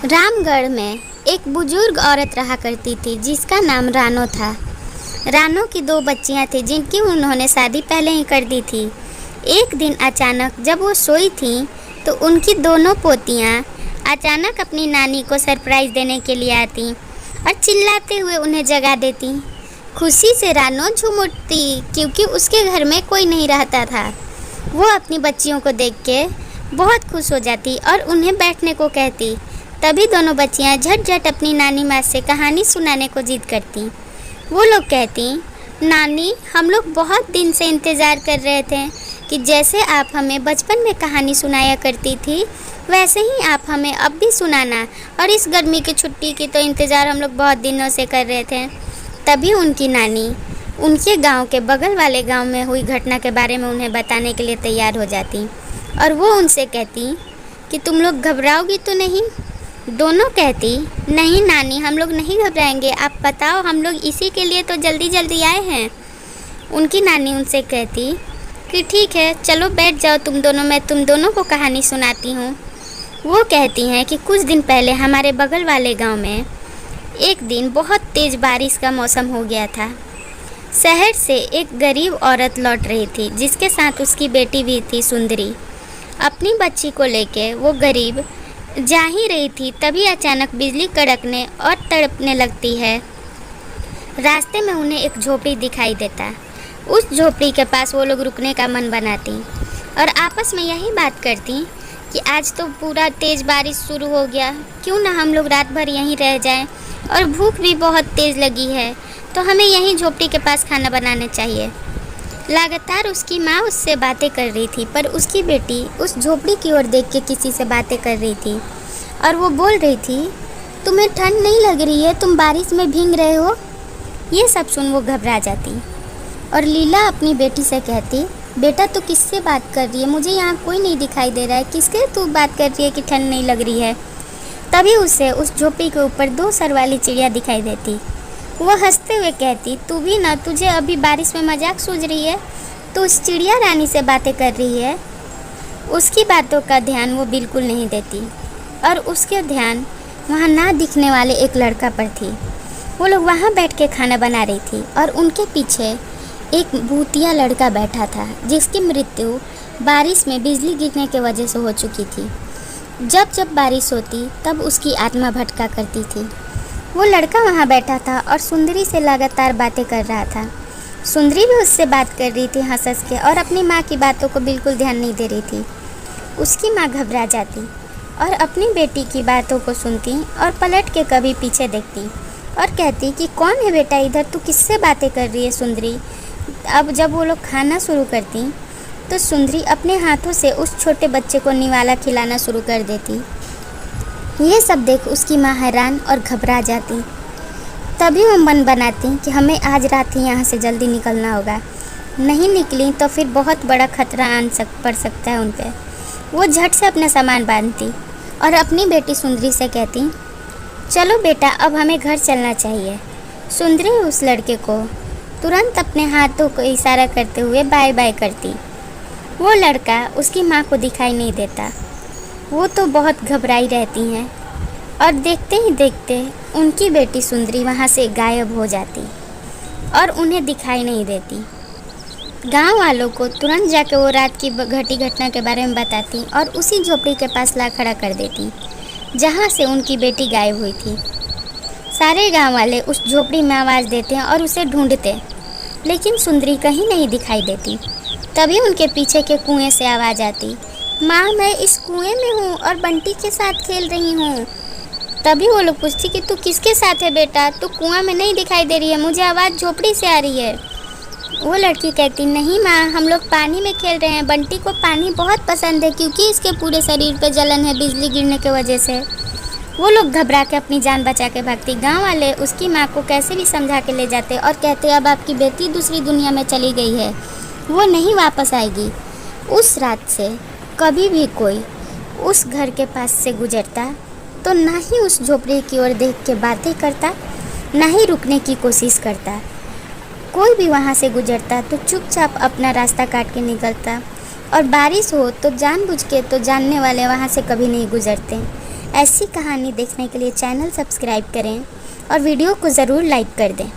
रामगढ़ में एक बुजुर्ग औरत रहा करती थी जिसका नाम रानो था। रानो की दो बच्चियां थीं जिनकी उन्होंने शादी पहले ही कर दी थी। एक दिन अचानक जब वो सोई थी तो उनकी दोनों पोतियां अचानक अपनी नानी को सरप्राइज़ देने के लिए आती और चिल्लाते हुए उन्हें जगा देती। खुशी से रानो झूम उठती क्योंकि उसके घर में कोई नहीं रहता था। वो अपनी बच्चियों को देख के बहुत खुश हो जाती और उन्हें बैठने को कहती। तभी दोनों बच्चियां झट-झट अपनी नानी माँ से कहानी सुनाने को जिद करती। वो लोग कहती, नानी हम लोग बहुत दिन से इंतज़ार कर रहे थे कि जैसे आप हमें बचपन में कहानी सुनाया करती थी वैसे ही आप हमें अब भी सुनाना, और इस गर्मी की छुट्टी की तो इंतज़ार हम लोग बहुत दिनों से कर रहे थे। तभी उनकी नानी उनके गांव के बगल वाले गांव में हुई घटना के बारे में उन्हें बताने के लिए तैयार हो जाती और वो उनसे कहती कि तुम लोग घबराओगी तो नहीं। दोनों कहती, नहीं नानी हम लोग नहीं घबराएंगे, आप बताओ, हम लोग इसी के लिए तो जल्दी जल्दी आए हैं। उनकी नानी उनसे कहती कि ठीक है चलो बैठ जाओ तुम दोनों, मैं तुम दोनों को कहानी सुनाती हूँ। वो कहती हैं कि कुछ दिन पहले हमारे बगल वाले गांव में एक दिन बहुत तेज़ बारिश का मौसम हो गया था। शहर से एक गरीब औरत लौट रही थी जिसके साथ उसकी बेटी भी थी सुंदरी। अपनी बच्ची को लेके वो गरीब जा ही रही थी तभी अचानक बिजली कड़कने और तड़पने लगती है। रास्ते में उन्हें एक झोपड़ी दिखाई देता। उस झोपड़ी के पास वो लोग रुकने का मन बनाती और आपस में यही बात करती कि आज तो पूरा तेज़ बारिश शुरू हो गया, क्यों ना हम लोग रात भर यहीं रह जाएं, और भूख भी बहुत तेज़ लगी है तो हमें यहीं झोपड़ी के पास खाना बनाना चाहिए। लगातार उसकी माँ उससे बातें कर रही थी पर उसकी बेटी उस झोपड़ी की ओर देख के किसी से बातें कर रही थी और वो बोल रही थी, तुम्हें ठंड नहीं लग रही है, तुम बारिश में भीग रहे हो। ये सब सुन वो घबरा जाती और लीला अपनी बेटी से कहती, बेटा तू किससे बात कर रही है, मुझे यहाँ कोई नहीं दिखाई दे रहा है, किससे तू बात कर रही है कि ठंड नहीं लग रही है। तभी उसे उस झोपड़ी के ऊपर दो सर वाली चिड़िया दिखाई देती। वो हंसते हुए कहती, तू भी ना, तुझे अभी बारिश में मजाक सूझ रही है, तो उस चिड़िया रानी से बातें कर रही है। उसकी बातों का ध्यान वो बिल्कुल नहीं देती और उसके ध्यान वहाँ ना दिखने वाले एक लड़का पर थी। वो लोग वहाँ बैठ के खाना बना रही थी और उनके पीछे एक भूतिया लड़का बैठा था जिसकी मृत्यु बारिश में बिजली गिरने की वजह से हो चुकी थी। जब जब बारिश होती तब उसकी आत्मा भटका करती थी। वो लड़का वहाँ बैठा था और सुंदरी से लगातार बातें कर रहा था। सुंदरी भी उससे बात कर रही थी हंस हंस के और अपनी माँ की बातों को बिल्कुल ध्यान नहीं दे रही थी। उसकी माँ घबरा जाती और अपनी बेटी की बातों को सुनती और पलट के कभी पीछे देखती और कहती कि कौन है बेटा इधर, तू किससे बातें कर रही है सुंदरी। अब जब वो लोग खाना शुरू करती तो सुंदरी अपने हाथों से उस छोटे बच्चे को निवाला खिलाना शुरू कर देती। यह सब देख उसकी माँ हैरान और घबरा जाती। तभी वो मन बनाती कि हमें आज रात ही यहाँ से जल्दी निकलना होगा, नहीं निकली तो फिर बहुत बड़ा खतरा पड़ सकता है उन पर। वो झट से अपना सामान बांधती और अपनी बेटी सुंदरी से कहती, चलो बेटा अब हमें घर चलना चाहिए। सुंदरी उस लड़के को तुरंत अपने हाथों को इशारा करते हुए बाय बाय करती। वो लड़का उसकी माँ को दिखाई नहीं देता। वो तो बहुत घबराई रहती हैं और देखते ही देखते उनकी बेटी सुंदरी वहाँ से गायब हो जाती और उन्हें दिखाई नहीं देती। गांव वालों को तुरंत जाकर वो रात की घटी घटना के बारे में बताती और उसी झोपड़ी के पास ला खड़ा कर देती जहाँ से उनकी बेटी गायब हुई थी। सारे गांव वाले उस झोपड़ी में आवाज़ देते हैं और उसे ढूंढते, लेकिन सुंदरी कहीं नहीं दिखाई देती। तभी उनके पीछे के कुएं से आवाज़ आती, माँ मैं इस कुएं में हूँ और बंटी के साथ खेल रही हूँ। तभी वो लोग पूछती कि तू किसके साथ है बेटा, तू कुआं में नहीं दिखाई दे रही है, मुझे आवाज़ झोपड़ी से आ रही है। वो लड़की कहती, नहीं माँ हम लोग पानी में खेल रहे हैं, बंटी को पानी बहुत पसंद है क्योंकि इसके पूरे शरीर पे जलन है बिजली गिरने की वजह से। वो लोग घबरा के अपनी जान बचा के भागती। गाँव वाले उसकी माँ को कैसे भी समझा के ले जाते और कहते, अब आपकी बेटी दूसरी दुनिया में चली गई है, वो नहीं वापस आएगी। उस रात से कभी भी कोई उस घर के पास से गुजरता तो ना ही उस झोपड़ी की ओर देख के बातें करता, ना ही रुकने की कोशिश करता। कोई भी वहाँ से गुजरता तो चुपचाप अपना रास्ता काट के निकलता, और बारिश हो तो जानबूझ के तो जानने वाले वहाँ से कभी नहीं गुजरते। ऐसी कहानी देखने के लिए चैनल सब्सक्राइब करें और वीडियो को ज़रूर लाइक कर दें।